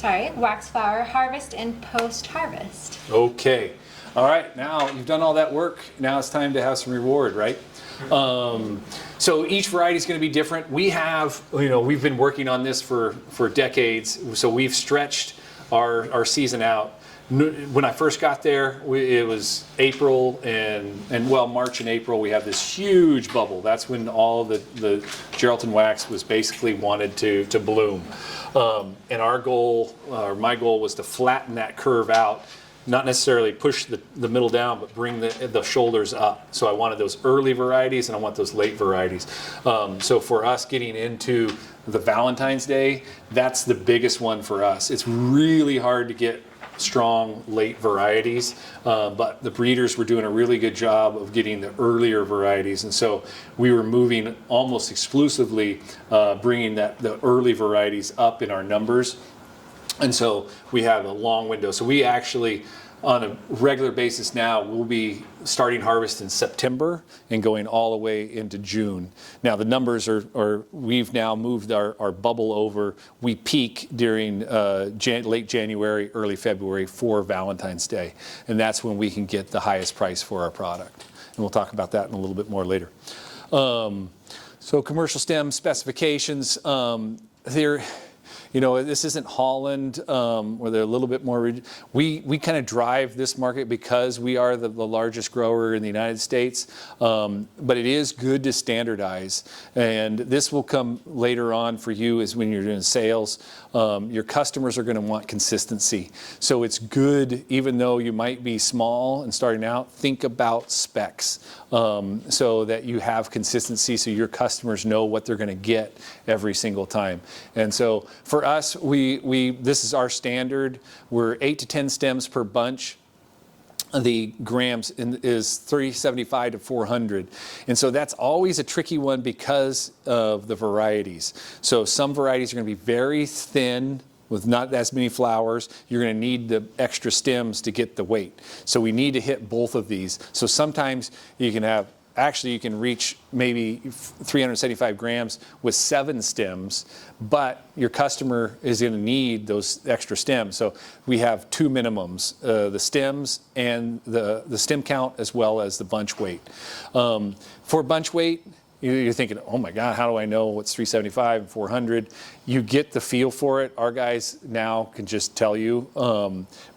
Waxflower, harvest and post-harvest. Okay. All right, now you've done all that work. Now it's time to have some reward, right? So each variety is going to be different. We have, we've been working on this for decades. So we've stretched our season out. When I first got there, it was April and March and April, we have this huge bubble. That's when all the Geraldton wax was basically wanted to bloom. And our goal, or my goal, was to flatten that curve out, not necessarily push the middle down, but bring the shoulders up. So I wanted those early varieties and I want those late varieties. So for us getting into the Valentine's Day, that's the biggest one for us. It's really hard to get strong late varieties, but the breeders were doing a really good job of getting the earlier varieties, and so we were moving almost exclusively bringing the early varieties up in our numbers, and so we have a long window. So we actually, on a regular basis now, we'll be starting harvest in September and going all the way into June. Now the numbers are we've now moved our bubble over. We peak during late January, early February for Valentine's Day. And that's when we can get the highest price for our product. And we'll talk about that in a little bit more later. So commercial stem specifications, this isn't Holland, where they're a little bit more rigid. We kind of drive this market because we are the largest grower in the United States, but it is good to standardize. And this will come later on for you is when you're doing sales. Your customers are going to want consistency. So it's good, even though you might be small and starting out, think about specs so that you have consistency so your customers know what they're going to get every single time. And so for us, this is our standard. We're 8 to 10 stems per bunch. The grams is 375 to 400. And so that's always a tricky one because of the varieties. So some varieties are going to be very thin with not as many flowers. You're going to need the extra stems to get the weight. So we need to hit both of these. So sometimes you can reach maybe 375 grams with 7 stems, but your customer is going to need those extra stems. So we have 2 minimums, the stems and the stem count as well as the bunch weight. For bunch weight, you're thinking, oh my God, how do I know what's 375 and 400? You get the feel for it. Our guys now can just tell you.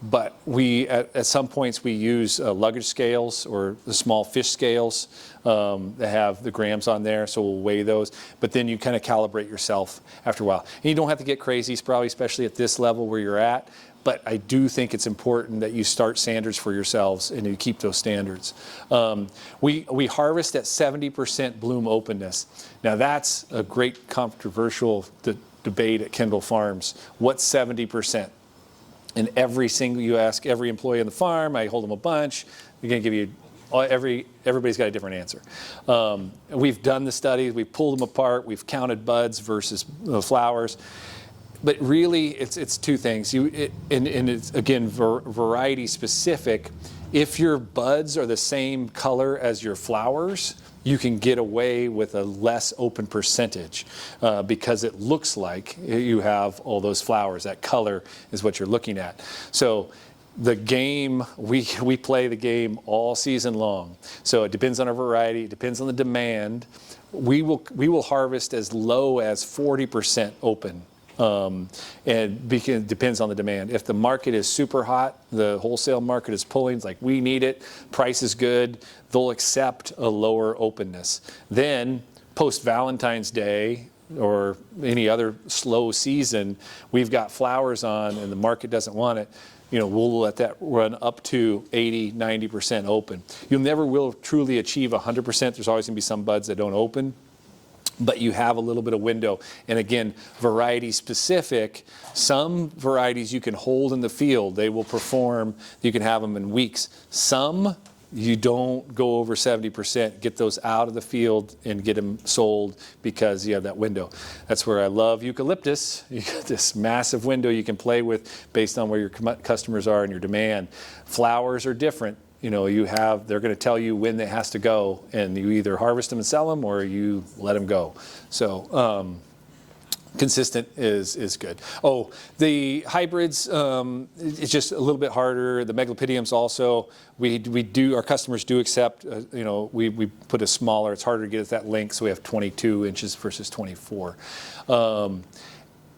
But we, at some points, we use luggage scales or the small fish scales that have the grams on there. So we'll weigh those. But then you kind of calibrate yourself after a while. And you don't have to get crazy, probably, especially at this level where you're at. But I do think it's important that you start standards for yourselves and you keep those standards. We harvest at 70% bloom openness. Now that's a great controversial debate at Kendall Farms. What's 70%? And you ask every employee on the farm, I hold them a bunch, they're going to give you, everybody's got a different answer. We've done the studies, we've pulled them apart, we've counted buds versus flowers. But really, it's 2 things. And it's, again, variety specific. If your buds are the same color as your flowers, you can get away with a less open percentage because it looks like you have all those flowers. That color is what you're looking at. So the game, we play the game all season long. So it depends on our variety. It depends on the demand. We will harvest as low as 40% open. And it depends on the demand. If the market is super hot, the wholesale market is pulling, it's like we need it, price is good, they'll accept a lower openness. Then post Valentine's Day or any other slow season, we've got flowers on and the market doesn't want it, we'll let that run up to 80, 90% open. You never will truly achieve 100%. There's always going to be some buds that don't open. But you have a little bit of window. And again, variety specific, some varieties you can hold in the field. They will perform, you can have them in weeks. Some, you don't go over 70%. Get those out of the field and get them sold because you have that window. That's where I love eucalyptus. You got this massive window you can play with based on where your customers are and your demand. Flowers are different. They're going to tell you when it has to go, and you either harvest them and sell them or you let them go. So Consistent is good. Oh, the hybrids, it's just a little bit harder. The megalopydiums also, our customers do accept, we put a smaller, it's harder to get at that length, so we have 22 inches versus 24.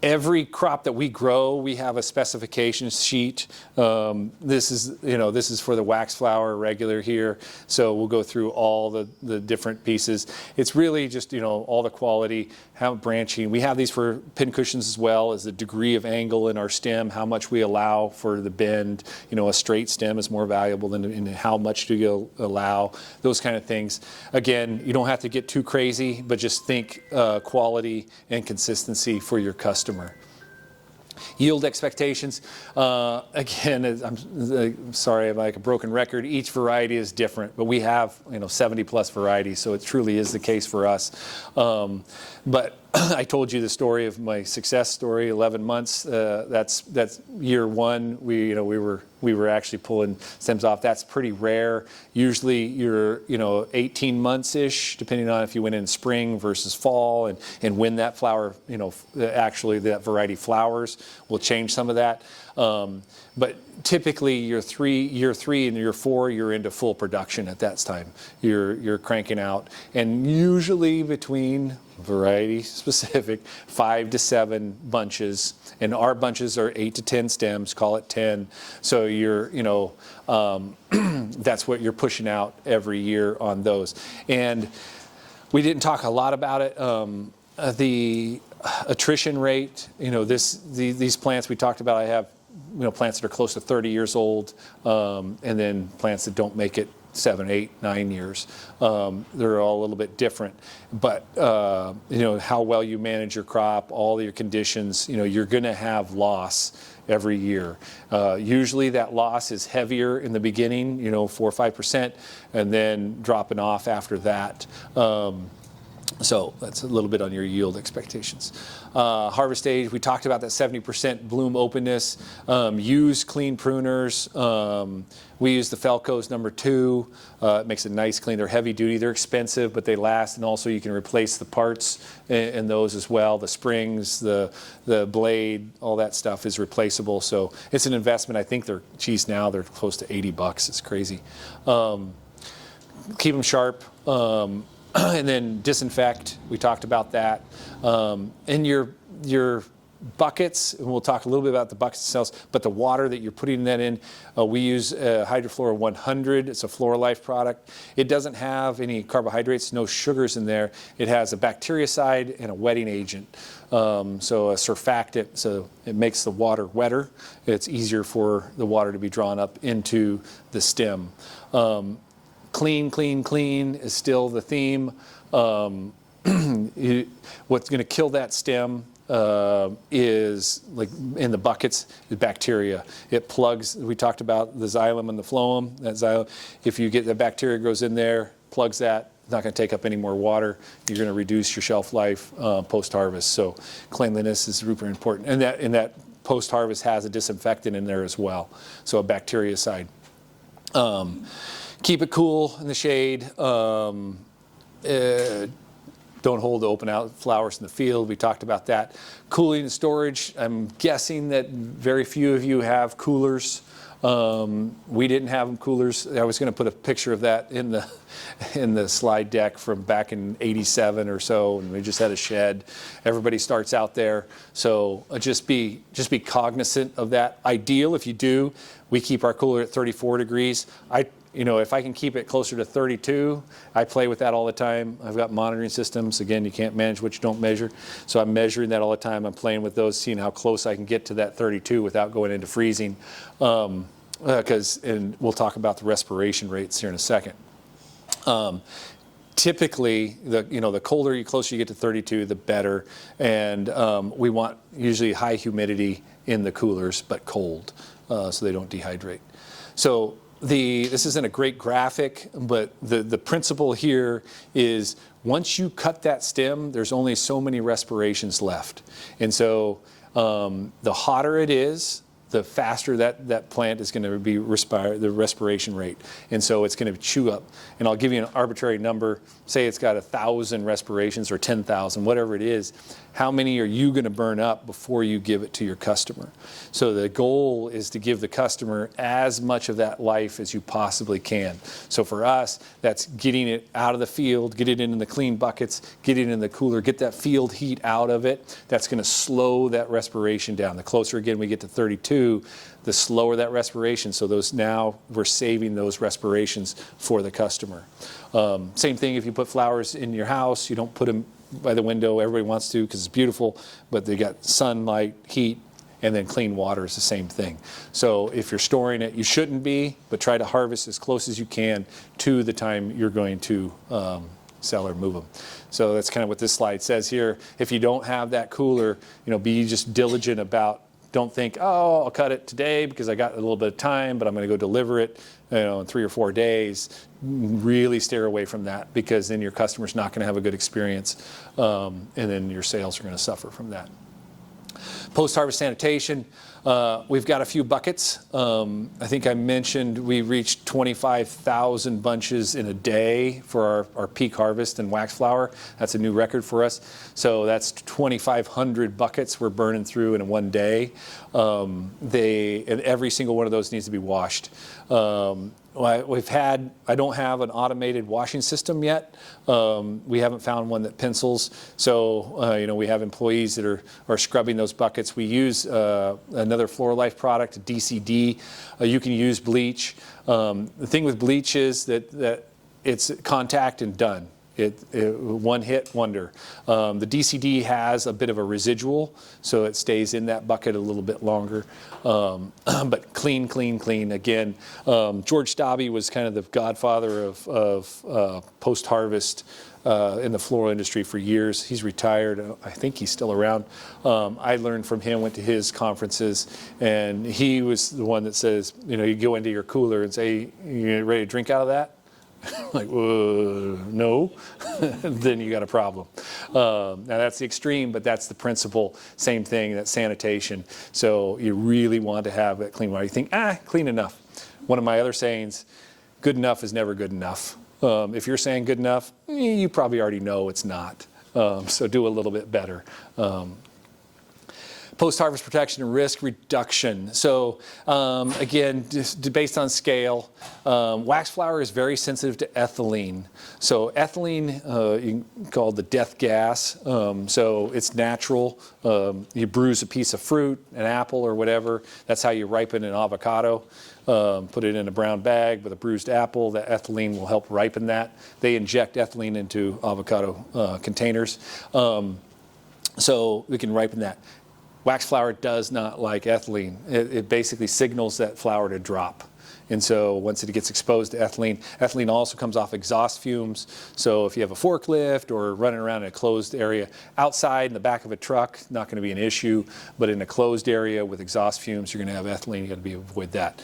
Every crop that we grow, we have a specification sheet. This is for the Waxflower regular here. So we'll go through all the different pieces. It's really just, all the quality, how branching. We have these for pin cushions as well as the degree of angle in our stem, how much we allow for the bend. A straight stem is more valuable than how much do you allow, those kind of things. Again, you don't have to get too crazy, but just think quality and consistency for your customer. Yield expectations, again, I'm sorry, I'm like a broken record. Each variety is different, but we have 70 plus varieties, so it truly is the case for us. But I told you the story of my success story, 11 months. That's year one. We were actually pulling stems off. That's pretty rare. Usually you're 18 months ish, depending on if you went in spring versus fall, and when that flower, actually that variety flowers will change some of that. But typically year three and year four, you're into full production at that time. You're cranking out, and usually between variety specific 5 to 7 bunches, and our bunches are 8 to 10 stems, call it 10. So you're that's what you're pushing out every year on those. And we didn't talk a lot about it. The attrition rate, these plants we talked about, I have plants that are close to 30 years old, and then plants that don't make it 7, 8, 9 years. They're all a little bit different, but how well you manage your crop, all your conditions, you're going to have loss every year. Usually that loss is heavier in the beginning, 4 or 5%, and then dropping off after that. So that's a little bit on your yield expectations. Harvest stage, we talked about that 70% bloom openness. Use clean pruners. We use the Felco's #2. It makes it nice, clean. They're heavy duty. They're expensive, but they last. And also you can replace the parts in those as well. The springs, the blade, all that stuff is replaceable. So it's an investment. I think now they're close to $80. It's crazy. Keep them sharp. And then disinfect, we talked about that. And your buckets, and we'll talk a little bit about the buckets themselves, but the water that you're putting that in, we use Hydroflora 100. It's a Floralife product. It doesn't have any carbohydrates, no sugars in there. It has a bactericide and a wetting agent. So a surfactant, so it makes the water wetter. It's easier for the water to be drawn up into the stem. Clean, clean, clean is still the theme. What's going to kill that stem is, like in the buckets, is bacteria. It plugs. We talked about the xylem and the phloem. That xylem, if you get the bacteria goes in there, plugs that. It's not going to take up any more water. You're going to reduce your shelf life post-harvest. So cleanliness is super important, and that post-harvest has a disinfectant in there as well. So a bactericide. Keep it cool in the shade. Don't hold the open out flowers in the field. We talked about that. Cooling and storage. I'm guessing that very few of you have coolers. We didn't have them coolers. I was going to put a picture of that in the slide deck from back in '87 or so, and we just had a shed. Everybody starts out there, so just be cognizant of that. Ideal if you do. We keep our cooler at 34 degrees. If I can keep it closer to 32, I play with that all the time. I've got monitoring systems. Again, you can't manage what you don't measure. So I'm measuring that all the time. I'm playing with those, seeing how close I can get to that 32 without going into freezing. And we'll talk about the respiration rates here in a second. Typically, the closer you get to 32, the better. And we want usually high humidity in the coolers, but cold, so they don't dehydrate. So this isn't a great graphic, but the principle here is once you cut that stem, there's only so many respirations left. And so the hotter it is, the faster that plant is going to be the respiration rate. And so it's going to chew up. And I'll give you an arbitrary number. Say it's got 1,000 respirations or 10,000, whatever it is. How many are you going to burn up before you give it to your customer? So the goal is to give the customer as much of that life as you possibly can. So for us, that's getting it out of the field, get it into the clean buckets, get it in the cooler, get that field heat out of it. That's going to slow that respiration down. The closer, again, we get to 32, the slower that respiration. So those, now we're saving those respirations for the customer. Same thing if you put flowers in your house, you don't put them by the window. Everybody wants to because it's beautiful, but they got sunlight, heat, and then clean water is the same thing. So if you're storing it, you shouldn't be, but try to harvest as close as you can to the time you're going to sell or move them. So that's kind of what this slide says here. If you don't have that cooler, be just diligent about, don't think, oh, I'll cut it today because I got a little bit of time, but I'm going to go deliver it in 3 or 4 days. Really steer away from that, because then your customer's not going to have a good experience, and then your sales are going to suffer from that. Post-harvest sanitation, we've got a few buckets. I think I mentioned we reached 25,000 bunches in a day for our peak harvest in Waxflower. That's a new record for us. So that's 2,500 buckets we're burning through in one day. And every single one of those needs to be washed. I don't have an automated washing system yet. We haven't found one that pencils. So, we have employees that are scrubbing those buckets. We use another Floralife product, DCD. You can use bleach. The thing with bleach is that it's contact and done. One hit wonder. The DCD has a bit of a residual, so it stays in that bucket a little bit longer. But clean, clean, clean. Again, George Stabby was kind of the godfather of post-harvest in the floral industry for years. He's retired. I think he's still around. I learned from him, went to his conferences, and he was the one that says, you go into your cooler and say, you ready to drink out of that? Like, no, then you got a problem. Now that's the extreme, but that's the principle. Same thing, that's sanitation. So you really want to have that clean water. You think, clean enough. One of my other sayings, good enough is never good enough. If you're saying good enough, you probably already know it's not. So do a little bit better. Post-harvest protection and risk reduction. So again, just based on scale, Waxflower is very sensitive to ethylene. So ethylene, you can call it the death gas. So it's natural. You bruise a piece of fruit, an apple or whatever. That's how you ripen an avocado. Put it in a brown bag with a bruised apple. That ethylene will help ripen that. They inject ethylene into avocado containers. So we can ripen that. Waxflower does not like ethylene. It basically signals that flower to drop. And so once it gets exposed to ethylene, ethylene also comes off exhaust fumes. So if you have a forklift or running around in a closed area, outside in the back of a truck, not going to be an issue. But in a closed area with exhaust fumes, you're going to have ethylene. You got to avoid that.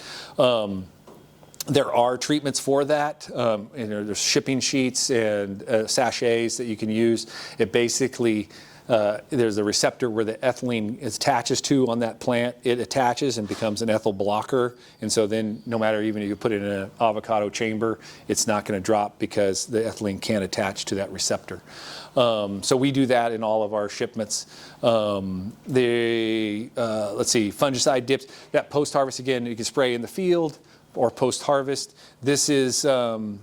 There are treatments for that. There's shipping sheets and sachets that you can use. It basically there's a receptor where the ethylene attaches to on that plant. It attaches and becomes an ethyl blocker. And so then no matter even if you put it in an avocado chamber, it's not going to drop because the ethylene can't attach to that receptor. So we do that in all of our shipments. Let's see, fungicide dips. That post-harvest, again, you can spray in the field or post-harvest. This is during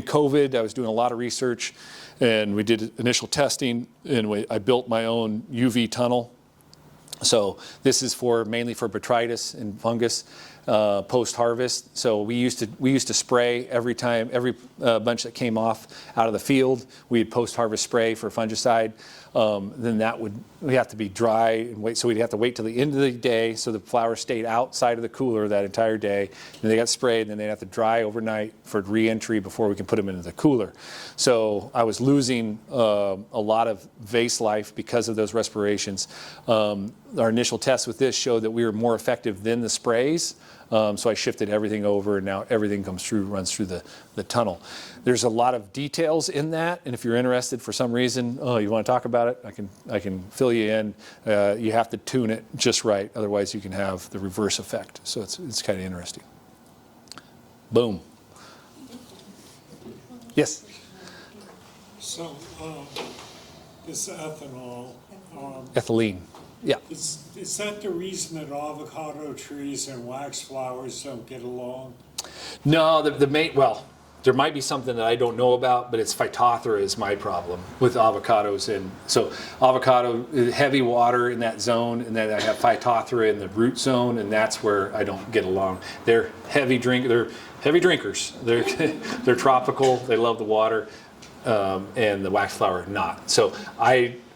COVID, I was doing a lot of research, and we did initial testing, and I built my own UV tunnel. So this is mainly for botrytis and fungus post-harvest. So we used to spray every bunch that came off out of the field. We'd post-harvest spray for fungicide. Then we have to be dry and wait. So we'd have to wait till the end of the day so the flowers stayed outside of the cooler that entire day. Then they got sprayed, and then they'd have to dry overnight for re-entry before we can put them into the cooler. So I was losing a lot of vase life because of those respirations. Our initial tests with this showed that we were more effective than the sprays. So I shifted everything over, and now everything runs through the tunnel. There's a lot of details in that, and if you're interested for some reason, you want to talk about it, I can fill you in. You have to tune it just right, otherwise you can have the reverse effect. So it's kind of interesting. Boom. Yes? So, this ethanol, Ethylene. Yeah. is that the reason that avocado trees and waxflowers don't get along? No, the main, well, there might be something that I don't know about, but it's Phytophthora is my problem with avocados. And so avocado, heavy water in that zone, and then I have Phytophthora in the root zone, and that's where I don't get along. They're heavy drinkers. They're tropical. They love the water, and the waxflower not. So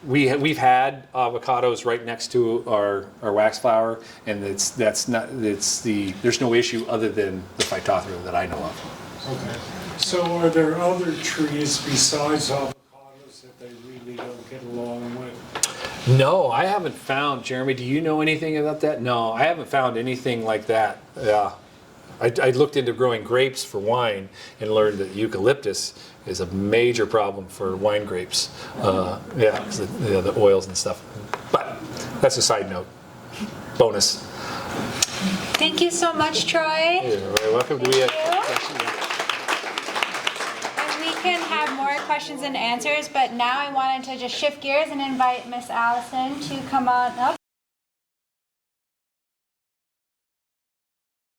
we've had avocados right next to our waxflower, and there's no issue other than the Phytophthora that I know of. Okay. So are there other trees besides avocados that they really don't get along with? No, I haven't found. Jeremy, do you know anything about that? No, I haven't found anything like that. Yeah. I looked into growing grapes for wine and learned that eucalyptus is a major problem for wine grapes. Yeah, 'cause the oils and stuff. But that's a side note. Bonus. Thank you so much, Troy. You're very welcome. Do we have questions? And we can have more questions and answers, but now I wanted to just shift gears and invite Miss Allison to come on up.